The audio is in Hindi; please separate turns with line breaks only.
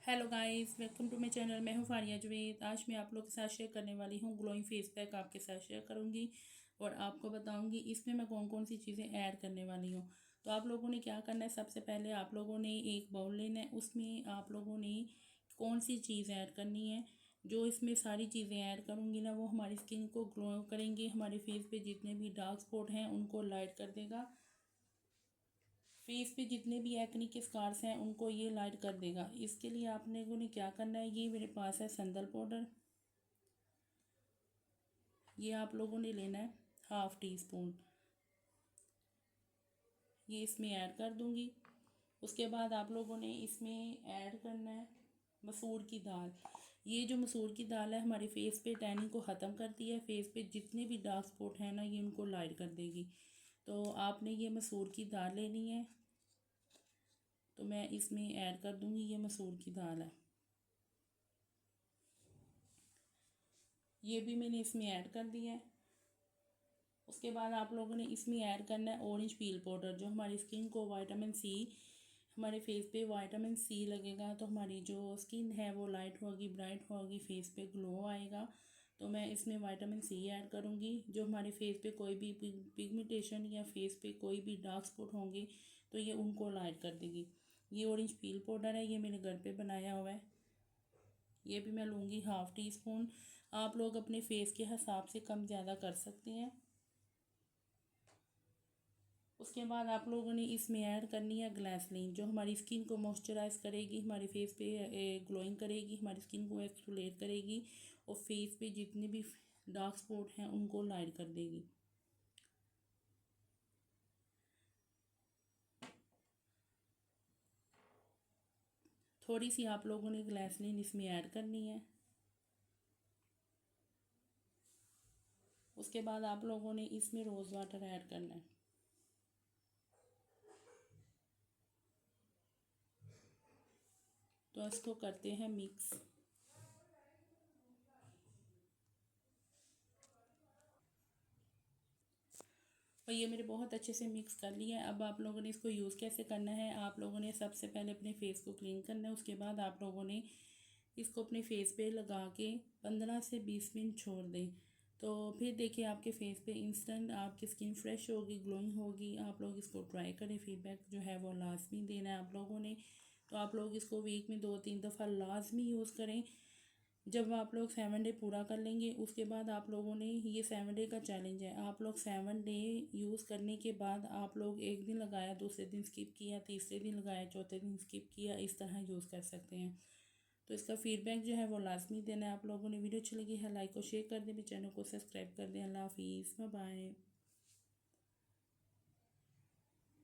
Hello guys, welcome to my channel. मैं हूं फारिया जवेद। आज मैं आप लोग के साथ शेयर करने वाली हूं ग्लोइंग फेस पैक आपके साथ शेयर करूंगी और आपको बताऊंगी इसमें मैं कौन कौन सी चीज़ें ऐड करने वाली हूं। तो आप लोगों ने क्या करना है, सबसे पहले आप लोगों ने एक बाउल लेना है। उसमें आप लोगों ने कौन सी चीज़ ऐड करनी है। जो इसमें सारी चीज़ें ऐड करूँगी ना, वो हमारी स्किन को ग्लो करेंगी। हमारे फेस पे जितने भी डार्क स्पॉट हैं उनको लाइट कर देगा। फेस पे जितने भी एक्ने के स्कार्स हैं उनको ये लाइट कर देगा। इसके लिए आप लोगों ने क्या करना है, ये मेरे पास है संदल पाउडर। ये आप लोगों ने लेना है 1/2 टी स्पून। ये इसमें ऐड कर दूंगी। उसके बाद आप लोगों ने इसमें ऐड करना है मसूर की दाल। ये जो मसूर की दाल है हमारे फेस पे टैनिंग को ख़त्म करती है। फेस पे जितने भी डार्क स्पॉट हैं ना, ये उनको लाइट कर देगी। तो आपने ये मसूर की दाल लेनी है। तो मैं इसमें ऐड कर दूंगी, ये मसूर की दाल है। ये भी मैंने इसमें ऐड कर दिया है। उसके बाद आप लोगों ने इसमें ऐड करना है ऑरेंज पील पाउडर, जो हमारी स्किन को विटामिन सी, हमारे फेस पे विटामिन सी लगेगा तो हमारी जो स्किन है वो लाइट होगी, ब्राइट होगी, फेस पे ग्लो आएगा। तो मैं इसमें विटामिन सी ऐड करूँगी। जो हमारे फेस पे कोई भी पिगमेंटेशन या फेस पे कोई भी डार्क स्पॉट होंगे तो ये उनको लाइट कर देगी। ये ऑरेंज पील पाउडर है, ये मैंने घर पे बनाया हुआ है। ये भी मैं लूँगी 1/2 टी स्पून। आप लोग अपने फेस के हिसाब से कम ज़्यादा कर सकते हैं। उसके बाद आप लोगों ने इसमें ऐड करनी है ग्लिसरीन, जो हमारी स्किन को मॉइस्चराइज करेगी, हमारे फेस पे ग्लोइंग करेगी, हमारी स्किन को एक्सफोलिएट करेगी और फेस पे जितने भी डार्क स्पॉट हैं उनको लाइट कर देगी। थोड़ी सी आप लोगों ने ग्लिसरीन इसमें ऐड करनी है। उसके बाद आप लोगों ने इसमें रोज़ वाटर ऐड करना है। तो इसको करते हैं मिक्स। और ये मेरे बहुत अच्छे से मिक्स कर लिया है। अब आप लोगों ने इसको यूज़ कैसे करना है, आप लोगों ने सबसे पहले अपने फेस को क्लीन करना है। उसके बाद आप लोगों ने इसको अपने फेस पे लगा के 15 से 20 मिनट छोड़ दें। तो फिर देखिए आपके फेस पे इंस्टेंट आपकी स्किन फ्रेश होगी, ग्लोइंग होगी। आप लोग इसको ट्राई करें, फीडबैक जो है वो लाजमी देना है आप लोगों ने। तो आप लोग इसको वीक में 2-3 दफ़ा लाजमी यूज़ करें। जब आप लोग 7 डे पूरा कर लेंगे उसके बाद आप लोगों ने, ये 7 डे का चैलेंज है, आप लोग 7 डे यूज़ करने के बाद आप लोग एक दिन लगाया, दूसरे दिन स्किप किया, तीसरे दिन लगाया, चौथे दिन स्किप किया, इस तरह यूज़ कर सकते हैं। तो इसका फीडबैक जो है वो लाजमी देना है आप लोगों ने। वीडियो अच्छी लगी है लाइक और शेयर कर दें, चैनल को सब्सक्राइब कर दें। अल्लाह हाफिज़, बाय बाय।